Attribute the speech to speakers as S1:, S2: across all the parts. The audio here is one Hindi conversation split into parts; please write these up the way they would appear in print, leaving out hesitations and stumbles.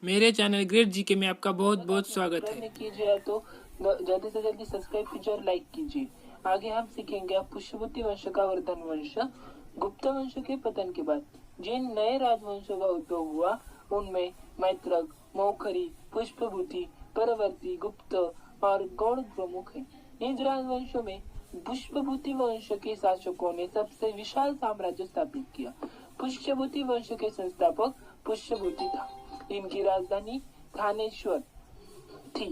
S1: मेरे चैनल ग्रेट जीके में आपका बहुत बहुत स्वागत है।
S2: कीजिए तो जल्दी से जल्दी सब्सक्राइब कीजिए और लाइक कीजिए। आगे हम सीखेंगे पुष्यभूति वंश का वर्धन वंश। गुप्त वंश के पतन के बाद जिन नए राजवंशों का उद्भव हुआ उनमें मैत्रक, मौखरी, पुष्पभूति, परवर्ती, गुप्त और गौड़ प्रमुख है। इन राजवंशों में पुष्पभूति वंश के शासकों ने सबसे विशाल साम्राज्य स्थापित किया। पुष्यभूति वंश के संस्थापक पुष्यभूति था। इनकी राजधानी थानेश्वर थी।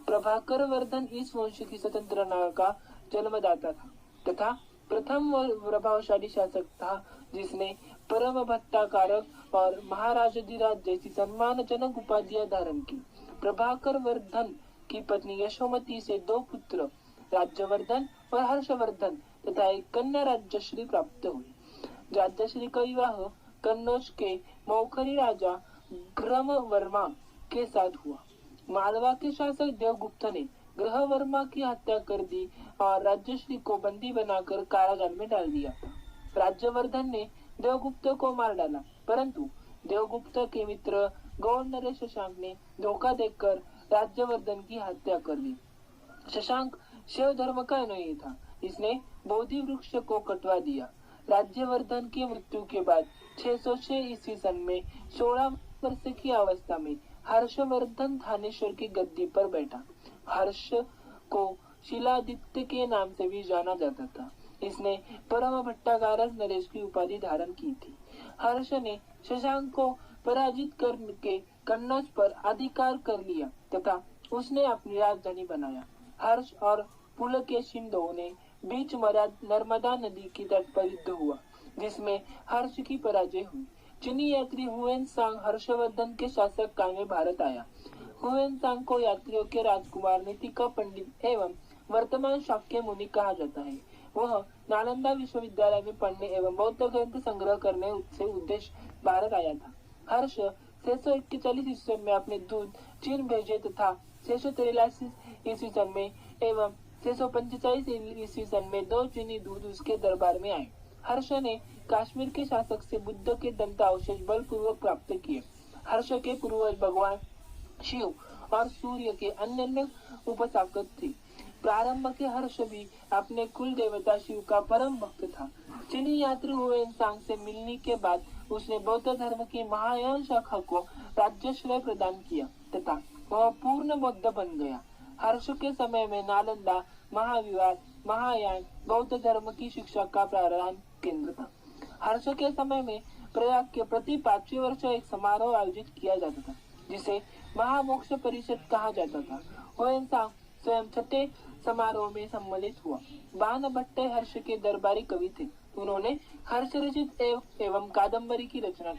S2: प्रभाकर वर्धन इस वंश की स्वतंत्रता का जन्मदाता था तथा प्रथम प्रभावशाली शासक था जिसने परम भट्टाकारक और महाराजाधिराज जैसी सम्मानजनक उपाधियां धारण की। प्रभाकर वर्धन की पत्नी यशोमती से 2 पुत्र राज्यवर्धन और हर्षवर्धन तथा एक कन्या राज्यश्री प्राप्त हुई। राज्यश्री का विवाह कन्नौज के मौखरी राजा ग्रहवर्मा के साथ हुआ। मालवा के शासक देवगुप्त ने ग्रहवर्मा की हत्या कर दी और राज्यश्री को बंदी बनाकर कारागार में डाल दिया। राज्यवर्धन ने देवगुप्त को मार डाला, परंतु देवगुप्त के मित्र गौड़ नरेश शशांक ने धोखा देकर राज्यवर्धन की हत्या कर दी। शशांक शैव धर्म का अनुयायी था। इसने बोधि वृक्ष को कटवा दिया। राज्यवर्धन की मृत्यु के बाद 606 ईस्वी सन में 16 वर्ष की अवस्था में हर्षवर्धन थानेश्वर की गद्दी पर बैठा। हर्ष को शिलादित्य के नाम से भी जाना जाता था। इसने परम भट्टाकारक नरेश की उपाधि धारण की थी। हर्ष ने शशांक को पराजित करके कन्नौज पर अधिकार कर लिया तथा उसने अपनी राजधानी बनाया। हर्ष और पुलकेशिन ने बीच नर्मदा नदी की तट पर युद्ध हुआ जिसमें हर्ष की पराजय हुई। चीनी यात्री हुएनसांग हर्षवर्धन के शासक काल में भारत आया। हुएनसांग को यात्रियों के राजकुमार, नीति का पंडित एवं वर्तमान शाक्य मुनि कहा जाता है। वह नालंदा विश्वविद्यालय में पढ़ने एवं बौद्ध ग्रंथ संग्रह करने से उद्देश्य भारत आया था। हर्ष 641 ईस्वी में अपने दूत चीन भेजे तथा 643 ईस्वी सन में एवं 645 ईस्वी सन में 2 चीनी दूत उसके दरबार में आए। हर्ष ने कश्मीर के शासक से बुद्ध के दंतावशेष बलपूर्वक प्राप्त किए। हर्ष के पूर्वज भगवान शिव और सूर्य के अन्य उपासक थे। प्रारंभ के हर्ष भी अपने कुल देवता शिव का परम भक्त था। चीनी यात्री हुएनसांग से मिलने के बाद उसने बौद्ध धर्म की महायान शाखा को राज्याश्रय प्रदान किया तथा वह पूर्ण बौद्ध बन गया। हर्ष के समय में नालंदा महाविवाद महायान बौद्ध धर्म की शिक्षा का प्रारंभ केंद्र था। हर्ष के समय में प्रयाग के प्रति 5वें वर्ष एक समारोह आयोजित किया जाता था जिसे महामोक्ष परिषद कहा जाता था। हुएनसांग स्वयं छठे समारोह में सम्मिलित हुआ। बाण भट्ट हर्ष के दरबारी कवि थे। उन्होंने हर्ष रचित एवं कादम्बरी की रचना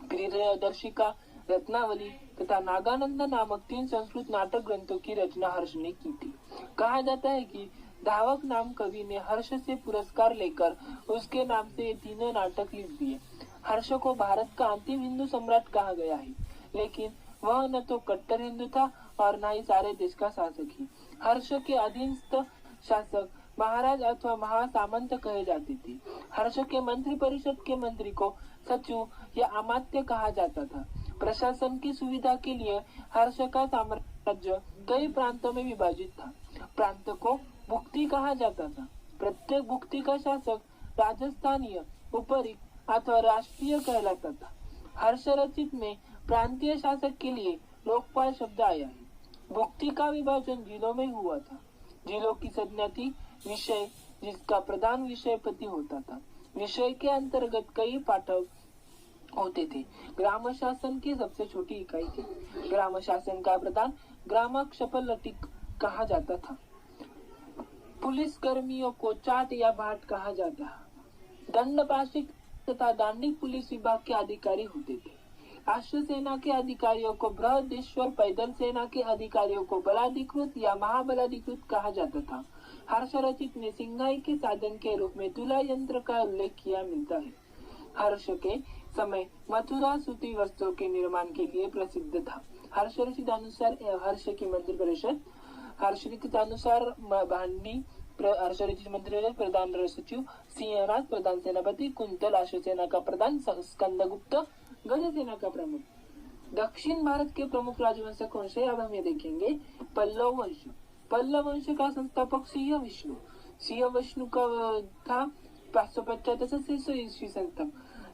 S2: की। दर्शिका, रत्नावली तथा नागानंद नामक 3 संस्कृत नाटक ग्रंथों की रचना हर्ष ने की थी। कहा जाता है कि धावक नाम कवि ने हर्ष से पुरस्कार लेकर उसके नाम से ये तीनों नाटक लिख दिए। हर्ष को भारत का अंतिम हिंदू सम्राट कहा गया है, लेकिन वह न तो कट्टर हिंदू था और न ही सारे देश का शासक ही। हर्ष के अधीनस्थ शासक महाराज अथवा महासामंत कहे जाते थे। हर्ष के मंत्री परिषद के मंत्री को सचिव या अमात्य कहा जाता था। प्रशासन की सुविधा के लिए हर्ष का साम्राज्य कई प्रांतों में विभाजित था। प्रांत को भुक्ति कहा जाता था। प्रत्येक भुक्ति का शासक राजस्थानीय, उपरिक अथवा राष्ट्रीय कहलाता था। हर्ष रचित में प्रांतीय शासक के लिए लोकपाल शब्द आया है। भुक्ति का विभाजन जिलों में हुआ था। जिलों की संज्ञा थी विषय, जिसका प्रधान विषयपति होता था। विषय के अंतर्गत कई पाठक होते थे। ग्राम शासन की सबसे छोटी इकाई थी। ग्राम शासन का प्रधान ग्रामक्षपलटिक कहा जाता था। पुलिस कर्मियों को चाट या भाट कहा जाता। दंडपाशिक तथा दांडिक पुलिस विभाग के अधिकारी होते थे। अश्व सेना के अधिकारियों को बृहदेश्वर, पैदल सेना के अधिकारियों को बलाधिकृत या महाबलाधिकृत कहा जाता था। हर्ष रचित में सिंगाई के साधन के रूप में तुला यंत्र का उल्लेख किया मिलता है। हर्ष के समय मथुरा सूती वस्त्रों के निर्माण के लिए प्रसिद्ध था। हर्ष रचित अनुसार हर्ष की मंत्री परिषद, हर्ष रचित अनुसार भांडी, हर्ष रचित मंत्री प्रधान सचिव, सिंहराज प्रधान सेनापति, कुंतल अश्वसेना का प्रधान, स्कंदगुप्त गज सेना का प्रमुख। दक्षिण भारत के प्रमुख राजवंश कौन से, अब हम ये देखेंगे। पल्लव वंश। पल्लव वंश का संस्थापक सिंह विष्णु। सिंह विष्णु का था 575 से 600 ईस्वी सन तक।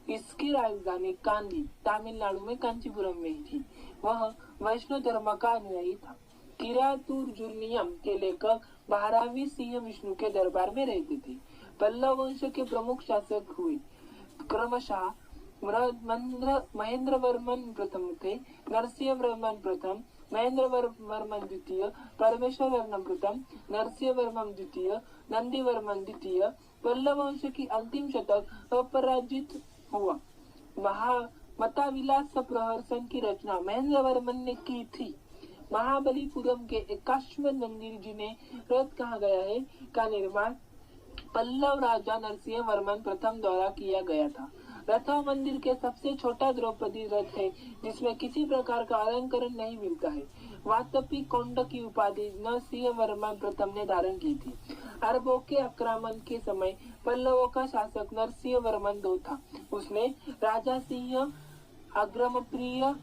S2: इसकी राजधानी कांदी तमिलनाडु में कांचीपुरम में ही थी। वह वैष्णव धर्म का अनुयायी था। किरातुर्जुनियम के लेखक 12वीं सिंह विष्णु के दरबार में रहते थे। पल्लव वंश के प्रमुख शासक हुए क्रमशः महेंद्र वर्मन प्रथम थे, नरसिंह वर्मन प्रथम, महेंद्र वर्मन द्वितीय, परमेश्वर वर्मन प्रथम, नरसिंह वर्मन द्वितीय, नंदी वर्मन द्वितीय। पल्लव वंश की अंतिम शतक अपराजित हुआ। मताविलास प्रहसन की रचना महेंद्र वर्मन ने की थी। महाबलीपुरम के 81वें मंदिर जिन्हें रथ कहा गया है का निर्माण पल्लव राजा नरसिंह वर्मन प्रथम द्वारा किया गया था। रथव मंदिर के सबसे छोटा द्रौपदी रथ है जिसमें किसी प्रकार का अलंकरण नहीं मिलता है। वातपी कोंड की उपाधि नरसिंह वर्मन प्रथम ने धारण की थी। अरबों के आक्रमण के समय पल्लवों का शासक नरसिंह वर्मन II था। उसने राजा सिंह, अग्रमप्रिय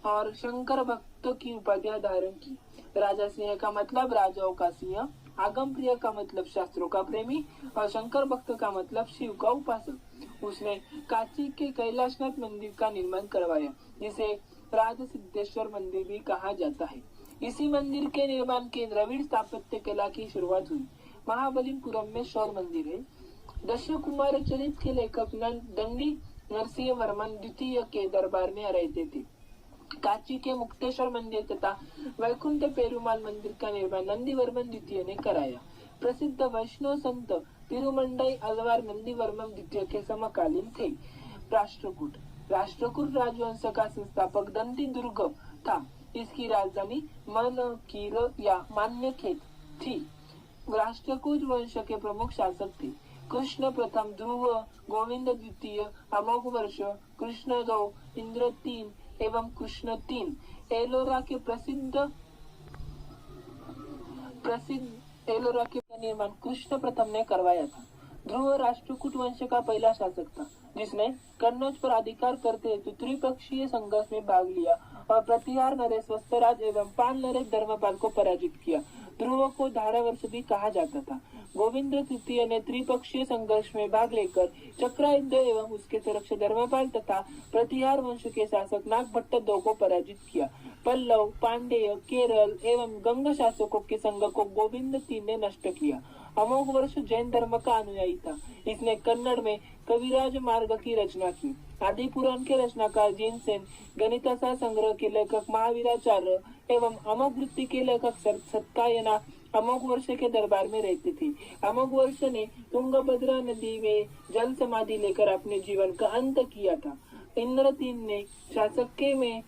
S2: और शंकर भक्त की उपाधियां धारण की। राजा सिंह का मतलब राजाओं का सिंह, आगम प्रिय का मतलब शास्त्रों का प्रेमी और शंकर भक्त का मतलब शिव का उपासक। उसने काशी के कैलाशनाथ मंदिर का निर्माण करवाया जिसे राज सिद्धेश्वर मंदिर भी कहा जाता है। इसी मंदिर के निर्माण के द्रविड़ स्थापत्य कला की शुरुआत हुई। महाबलीपुरम में शौर मंदिर है। दशकुमार चरित के लेखक दंडी नरसिंह वर्मन द्वितीय के दरबार में रहते थे। काशी के मुक्तेश्वर मंदिर तथा वैकुंठ पेरुमाल मंदिर का निर्माण नंदी वर्मन द्वितीय ने कराया। प्रसिद्ध वैष्णव संत तिरुमंडई अलवार नंदी वर्मन द्वितीय के समकालीन थे। राष्ट्रकूट। राष्ट्रकूट राजवंश का संस्थापक दंती दुर्ग था। इसकी राजधानी मनकीर या मान्यखेत थी। राष्ट्रकूट वंश के प्रमुख शासक थे कृष्ण प्रथम, ध्रुव, गोविंद द्वितीय, अमोघ वर्ष, कृष्ण II, इंद्र III एवं कृष्ण III। एलोरा के निर्माण कृष्ण प्रथम ने करवाया था। ध्रुव राष्ट्रकूट वंश का पहला शासक था जिसने कन्नौज पर अधिकार करते हेतु त्रिपक्षीय संघर्ष में भाग लिया और प्रतिहार नरेश वत्सराज एवं पाल नरेश धर्मपाल को पराजित किया। ध्रुव को धारावर्ष भी कहा जाता था। गोविंद तृतीय ने त्रिपक्षीय संघर्ष में भाग लेकर चक्रयुद्ध एवं उसके सुरक्षा धर्मपाल तथा प्रतिहार वंश के शासक नागभट्ट II को पराजित किया। पल्लव, पांडेय, केरल एवं गंग शासकों के संघ को गोविंद III ने नष्ट किया। अमोघ वर्ष जैन धर्म का अनुयायी था। इसने कन्नड़ में कविराज मार्ग की रचना की। आदि पुराण के रचनाकार जिनसेन, गणितशास्त्र संग्रह के लेखक महावीराचार्य एवं अमोघ वृत्ति के लेखक सत्यायना अमोघ वर्ष के दरबार में रहते थे। अमोघ वर्ष ने तुंगभद्रा नदी में जल समाधि लेकर अपने जीवन का अंत किया था। इंद्र III ने शासक में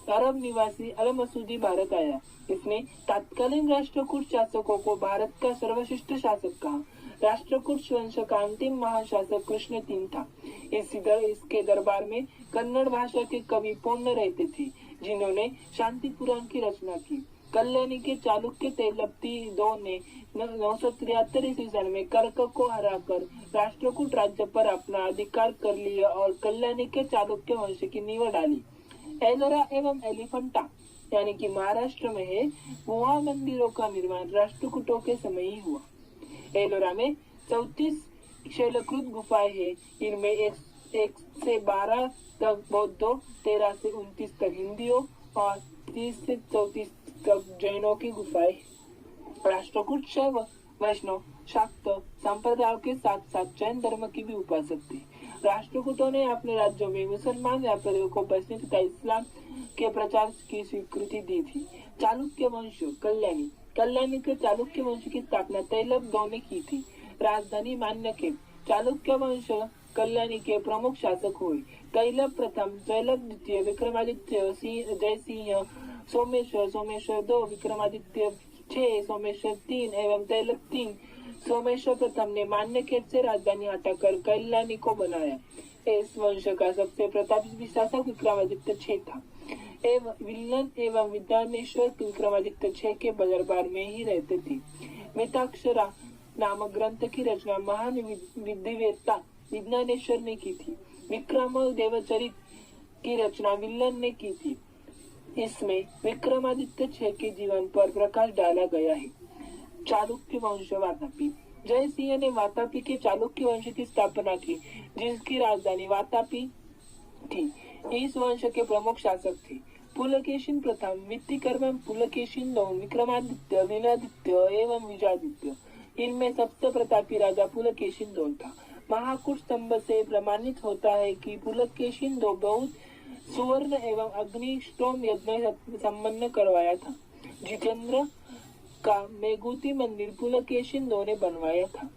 S2: अरब निवासी अल मसूदी भारत आया। इसने तत्कालीन राष्ट्रकूट शासकों को भारत का सर्वश्रेष्ठ शासक कहा। राष्ट्रकूट वंश का अंतिम महाशासक कृष्ण III था। इसके दरबार में कन्नड़ भाषा के कवि पोन्न रहते थे जिन्होंने शांति पुराण की रचना की। कल्याणी के चालुक्य तैलपति II ने 973 ईस्वी सन में कर्क को हराकर राष्ट्रकूट राज्य पर अपना अधिकार कर लिया और कल्याणी के चालुक्य वंश की नींव डाली। एलोरा एवं एलिफेंटा यानी कि महाराष्ट्र में है, वहाँ मंदिरों का निर्माण राष्ट्रकूटों के समय ही हुआ। एलोरा में 34 शैलकृत गुफाएं हैं। इनमें 1 से 12 तक बौद्धों, 13 से 29 तक हिंदियों और 30 से 34 तक जैनों की गुफाएं। राष्ट्रकूट शैव, वैष्णव, शाक्त संप्रदायों के साथ साथ जैन धर्म की भी उपासक थे। राष्ट्रकूटों ने अपने राज्यों में मुसलमान व्यापारियों को बसने तथा इस्लाम के प्रचार की स्वीकृति दी थी। चालुक्य वंश। कल्याणी के चालुक्य वंश की स्थापना तैलप II ने की थी। राजधानी मान्यखेत। चालुक्य वंश कल्याणी के प्रमुख शासक हुए। तैलप प्रथम, तैलप द्वितीय, विक्रमादित्य, जयसिंह, सोमेश्वर II, विक्रमादित्य 6, सोमेश्वर III एवं तैलप III। सोमेश्वर प्रथम ने मान्यखेत से राजधानी हटाकर कल्याणी को बनाया। इस वंश का सबसे प्रतापी शासक विक्रमादित्य 6 था। विल्लन एवं विद्यानेश्वर विक्रमादित्य 6 के दरबार में ही रहते थे। मिताक्षरा नामक ग्रंथ की रचना महान विद्यावेत्ता विज्ञानेश्वर ने की थी। विक्रम देवचरित की रचना विल्लन ने की थी। इसमें विक्रमादित्य 6 के जीवन पर प्रकाश डाला गया है। चालुक्य वंश वातापी। जय सिंह ने वातापी के चालुक्य वंश की स्थापना की, जिसकी राजधानी वातापी थी। इस वंश के प्रमुख शासक थे पुलकेशिन प्रथम, वित्तिकर्मन, पुलकेशिन द्रोण, विक्रमादित्य, वीणादित्य एवं विजयादित्य। इनमें सबसे प्रतापी राजा पुलकेशिन द्रोण था। महाकूट स्तंभ से प्रमाणित होता है कि पुलकेशिन द्रोण बहुत सुवर्ण एवं अग्निष्टोम यज्ञ संपन्न करवाया था। जितेंद्र का मेघूती मंदिर पुलकेशिन द्रोण ने बनवाया था।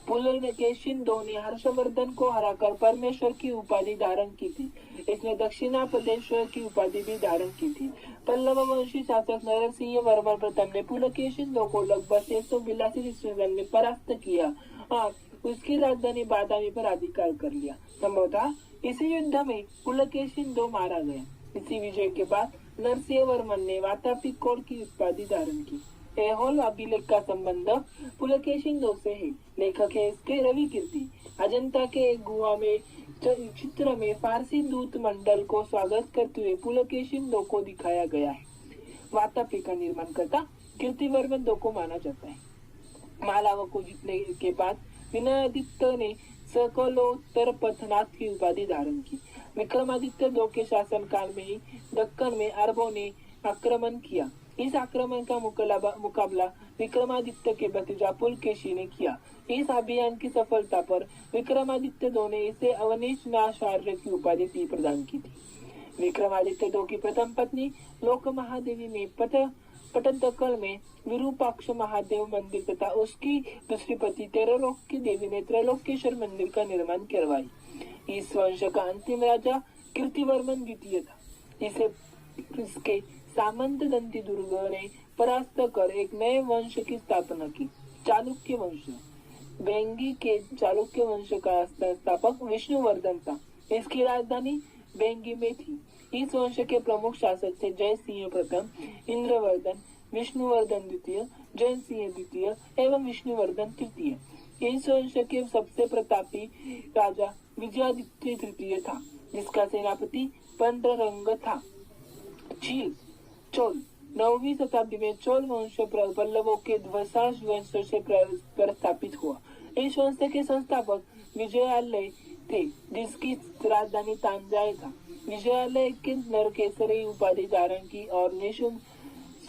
S2: पुलकेशिन द्रोण ने हर्षवर्धन को हराकर परमेश्वर की उपाधि धारण की थी। इसने दक्षिणापदेश्वर की उपाधि भी धारण की थी। पल्लव वंशी शासक नरसिंह वर्मा प्रथम ने पुलकेशिन द्रोण को लगभग 682 ईस्वी में परास्त किया और उसकी राजधानी बादामी पर अधिकार कर लिया। संभवतः इसी युद्ध में पुलकेशिन द्रोण मारा गया। इसी विजय के बाद नरसिंह वर्मन ने वातापी कोड की उपाधि धारण की। ऐहोल अभिलेख का संबंध पुलकेशिन द्रोण से है। लेखक है इसके रवि कीर्ति। अजंता के एक गुहा में चित्र में फारसी दूत मंडल को स्वागत करते हुए पुलकेशिन द्रोण को दिखाया गया है। वातापी का निर्माण करता कीर्तिवर्मन द्रोण को माना जाता है। मालावा को जीतने के बाद विनयादित्य ने सकलोत्तर पथनाथ की उपाधि धारण की। विक्रमादित्य द्रोण के शासन काल में ही दक्कन में अरबों ने आक्रमण किया। इस आक्रमण का मुकाबला विक्रमादित्य के भतीजा पुलकेशी ने किया। इस अभियान की सफलता पर विक्रमादित्य द्रोण ने इसे अवनीशनाचार्य की उपाधि प्रदान की थी। विक्रमादित्य द्रोण की प्रथम पत्नी लोक महादेवी में पटदकल में विरूपाक्ष महादेव मंदिर तथा उसकी दूसरी पति त्रिलोक की देवी ने त्रैलोकेश्वर मंदिर का निर्माण करवाई। इस वंश का अंतिम राजा कीर्तिवर्मन द्वितीय था। इसके सामंत दंती दुर्ग ने परास्त कर एक नए वंश की स्थापना की, चालुक्य वंश। बेंगी के चालुक्य वंश का संस्थापक विष्णुवर्धन था। इसकी राजधानी बेंगी में थी। इस वंश के प्रमुख शासक थे जय सिंह प्रथम, इंद्रवर्धन, विष्णुवर्धन द्वितीय, जय सिंह द्वितीय एवं विष्णुवर्धन तृतीय। इस वंश के सबसे प्रतापी राजा विजयादित्य तृतीय था, जिसका सेनापति पंद्ररंग था। चोल 9वीं शताब्दी में चोल वंश पल्लवों के ध्वंसाश वंश से प्रस्थापित हुआ। इस वंश के संस्थापक विजयालय थे, जिसकी राजधानी तांजाय था। विजयालय के नरकेसरी उपाधि धारण की और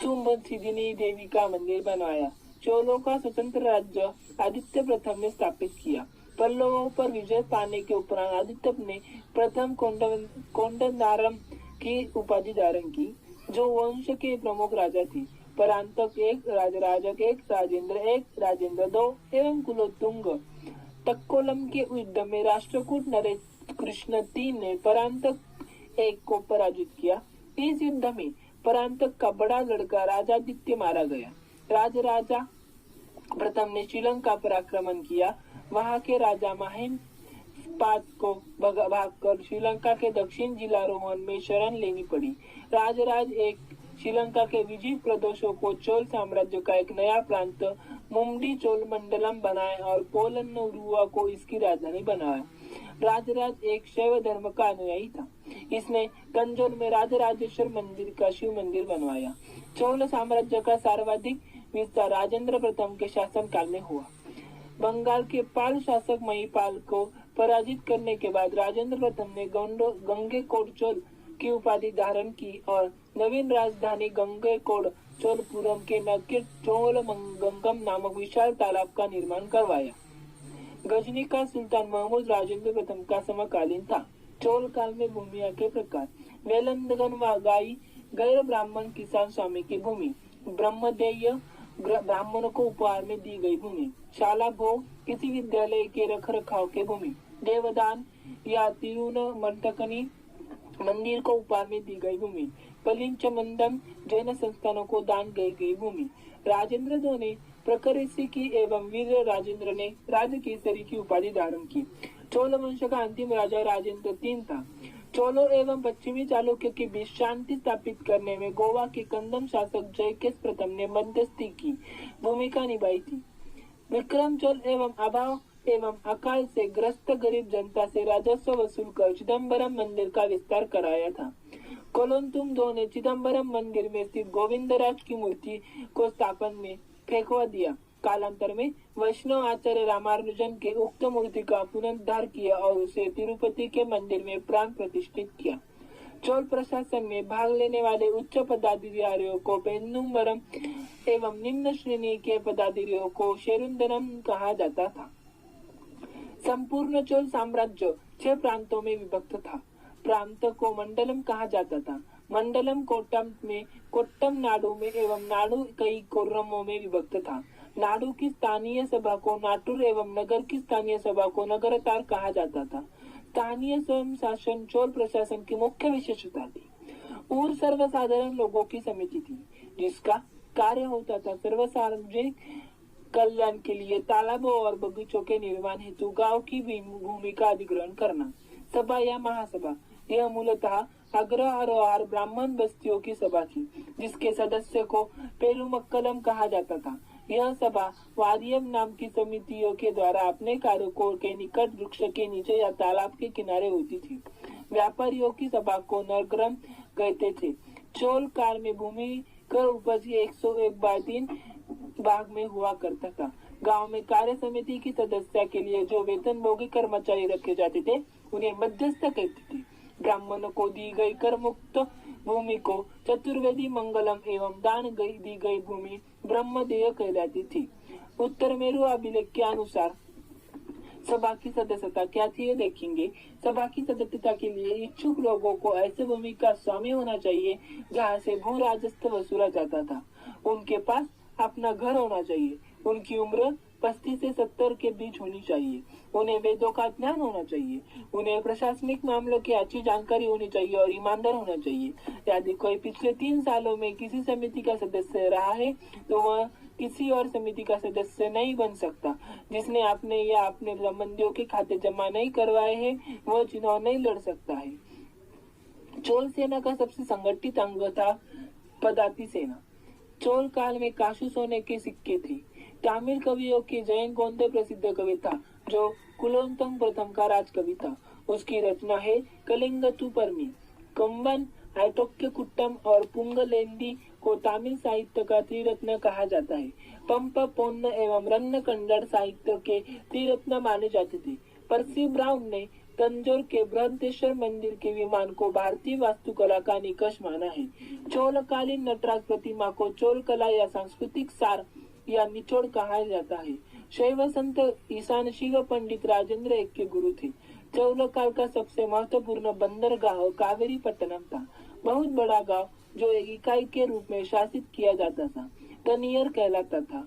S2: सुम्बसिदिनी देवी का मंदिर बनवाया। चोलों का स्वतंत्र राज्य आदित्य प्रथम ने स्थापित किया। पल्लवों पर विजय पाने के उपरांत आदित्य ने प्रथम कोंडनारम की उपाधि धारण की, जो वंश के प्रमुख राजा थे। परांतक एक, राजराजक एक, राजेंद्र दो एवं कुलोत्तुंग। तक्कोलम के युद्ध में राष्ट्रकूट नरेश कृष्ण III ने परांतक एक को पराजित किया। इस युद्ध में परांतक का बड़ा लड़का राजादित्य मारा गया। राजा प्रथम ने श्रीलंका पर आक्रमण किया। वहां के राजा महिमपाद को भागकर श्रीलंका के दक्षिण जिला रोहन में शरण लेनी पड़ी। राजराज एक श्रीलंका के विजय प्रदेशों को चोल साम्राज्य का एक नया प्रांत मुम्डी चोल मंडलम बनाया और पोलन्नुरुवा को इसकी राजधानी बनाया। राजराज एक शैव धर्म का अनुयायी था। इसने तंजौर में राजराजेश्वर मंदिर का शिव मंदिर बनवाया। चोल साम्राज्य का सर्वाधिक विस्तार राजेंद्र प्रथम के शासन काल में हुआ। बंगाल के पाल शासक महिपाल को पराजित करने के बाद राजेंद्र प्रथम ने गंगेकोंड चोल की उपाधि धारण की और नवीन राजधानी गंगेकोंड चोलपुरम के नक्के चोलमंगम नामक विशाल तालाब का निर्माण करवाया। गजनी का सुल्तान महमूद राजेंद्र प्रथम का समकालीन था। चोल काल में भूमिया के प्रकार: वेलंदगन व गाई गैर ब्राह्मण किसान स्वामी की भूमि, ब्रह्मदेय ब्राह्मणों को उपहार में दी गई भूमि, शाला भोग किसी विद्यालय के रख रखाव के भूमि, देवदान या तिरुनमंतकनी मंदिर को उपहार में दी गई भूमि, पलिंच मंदम जैन संस्थानों को दान गई भूमि। राजेंद्र दो ने प्रकरिसी की एवं वीर राजेंद्र ने राजकेसरी की उपाधि धारण की। चोल वंश का अंतिम राजा राजेंद्र III था। चोलों एवं पश्चिमी चालुक्य के बीच शांति स्थापित करने में गोवा के कंदम शासक जयकेश प्रथम ने मध्यस्थी की भूमिका निभाई थी। विक्रम चोल एवं अभाव एवं अकाल से ग्रस्त गरीब जनता से राजस्व वसूल कर चिदम्बरम मंदिर का विस्तार कराया था। कोलोन्तुंग ने चिदम्बरम मंदिर में स्थित गोविंदराज की मूर्ति को स्थापन में फेंकवा दिया। कालांतर में वैष्णव आचार्य रामानुजन के उक्त मूर्ति का पुनरुद्धार किया और उसे तिरुपति के मंदिर में प्राण प्रतिष्ठित किया। चोल प्रशासन में भाग लेने वाले उच्च पदाधिकारियों को पेन्नुम्बरम एवं निम्न श्रेणी के पदाधिकारियों को शेरुंदरम कहा जाता था। संपूर्ण चोल साम्राज्य 6 प्रांतों में विभक्त था। प्रांत को मंडलम कहा जाता था। मंडलम कोट्टम नाडु में एवं नाडु कई कोर्रमों में विभक्त था। नाडु की स्थानीय सभा को नाटुर एवं नगर की स्थानीय सभा को नगरतार कहा जाता था। स्थानीय स्वयं शासन चोल प्रशासन की मुख्य विशेषता थी। ऊर सर्वसाधारण लोगों की समिति थी जिसका कार्य होता था सर्वसार्वजनिक कल्याण के लिए तालाबों और बगीचों के निर्माण हेतु गांव की भूमि का अधिग्रहण करना। सभा या महासभा यह मूलतः अग्रहार ब्राह्मण बस्तियों की सभा थी जिसके सदस्य को पेरुमक्कलम कहा जाता था। यह सभा वारियम नाम की समितियों के द्वारा अपने कार्यों के निकट वृक्ष के नीचे या तालाब के किनारे होती थी। व्यापारियों की सभा को नगरम कहते थे। चोल काल में भूमि कर उपज 101/3 भाग में हुआ करता था। गांव में कार्य समिति की सदस्य के लिए जो वेतनभोगी कर्मचारी रखे जाते थे उन्हें मध्यस्थ कहते थे। ब्राह्मणों को दी गई कर मुक्त भूमि को चतुर्वेदी मंगलम एवं दान दी गई भूमि ब्रह्मदेय कहलाती थी। उत्तर मेरु अभिलेख के अनुसार सभा की सदस्यता क्या थी ये देखेंगे। सभा की सदस्यता के लिए इच्छुक लोगों को ऐसे भूमि का स्वामी होना चाहिए जहाँ से भू राजस्व वसूला जाता था। उनके पास अपना घर होना चाहिए। उनकी उम्र 35 से 70 के बीच होनी चाहिए। उन्हें वेदों का ज्ञान होना चाहिए। उन्हें प्रशासनिक मामलों की अच्छी जानकारी होनी चाहिए और ईमानदार होना चाहिए। यदि कोई पिछले 3 सालों में किसी समिति का सदस्य रहा है तो वह किसी और समिति का सदस्य नहीं बन सकता। जिसने अपने या अपने संबंधियों के खाते जमा नहीं करवाए हैं वह चुनाव नहीं लड़ सकता है। चोल सेना का सबसे संगठित अंग था पदाति सेना। चोल काल में काशु सोने के सिक्के थे। तमिल कवियों के जयंगोंदे प्रसिद्ध कवि था जो कुलोत्तुंग प्रथम का राजकवि था। उसकी रचना है कलिंगतु परमी। कंबन, ऐटोक्य कुट्टम और पुंगलेंदी को तमिल साहित्य का त्रिरत्न कहा जाता है। पंप, पोन्न एवं रन्न कन्नड़ साहित्य के त्रिरत्न माने जाते थे। पर्सी ब्राउन ने तंजौर के बृहदेश्वर मंदिर के विमान को भारतीय वास्तुकला का निकष माना है। चोलकालीन नटराज प्रतिमा को चोल कला या सांस्कृतिक सार या निचोड़ कहा जाता है। शैव संत ईशान शिव पंडित राजेंद्र एक के गुरु थे। चौल काल का सबसे महत्वपूर्ण बंदरगाह कावेरी पट्टनम था। बहुत बड़ा गांव जो एक इकाई के रूप में शासित किया जाता था तनियर कहलाता था।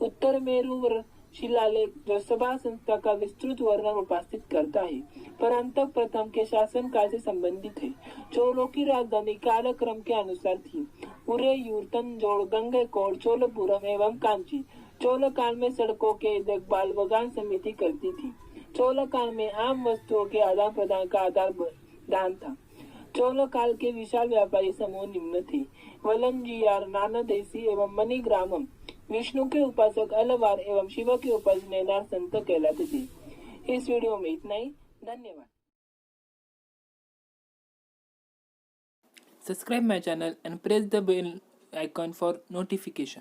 S2: उत्तर मेरु शिलालेख जो सभा संस्था का विस्तृत वर्णन उपस्थित करता है परंतक प्रथम के शासन काल से संबंधित है। चोलों की राजधानी कालक्रम के अनुसार थी। उरेयूर, तंजौर, गंगैकोट, चोलपुरम एवं कांची। चोल काल में सड़कों के देखभाल बगान समिति करती थी। चोल काल में आम वस्तुओं के आदान प्रदान का आधार दान था। चोल काल के विशाल व्यापारी समूह निम्न थे। वलंजियार, नानादेशी एवं मणिग्रामम। विष्णु के उपासक अलवार एवं शिव के उपासक नैनार संत कहलाते थे। इस वीडियो में इतना ही। धन्यवाद।
S1: Subscribe my channel and press the bell icon for notification.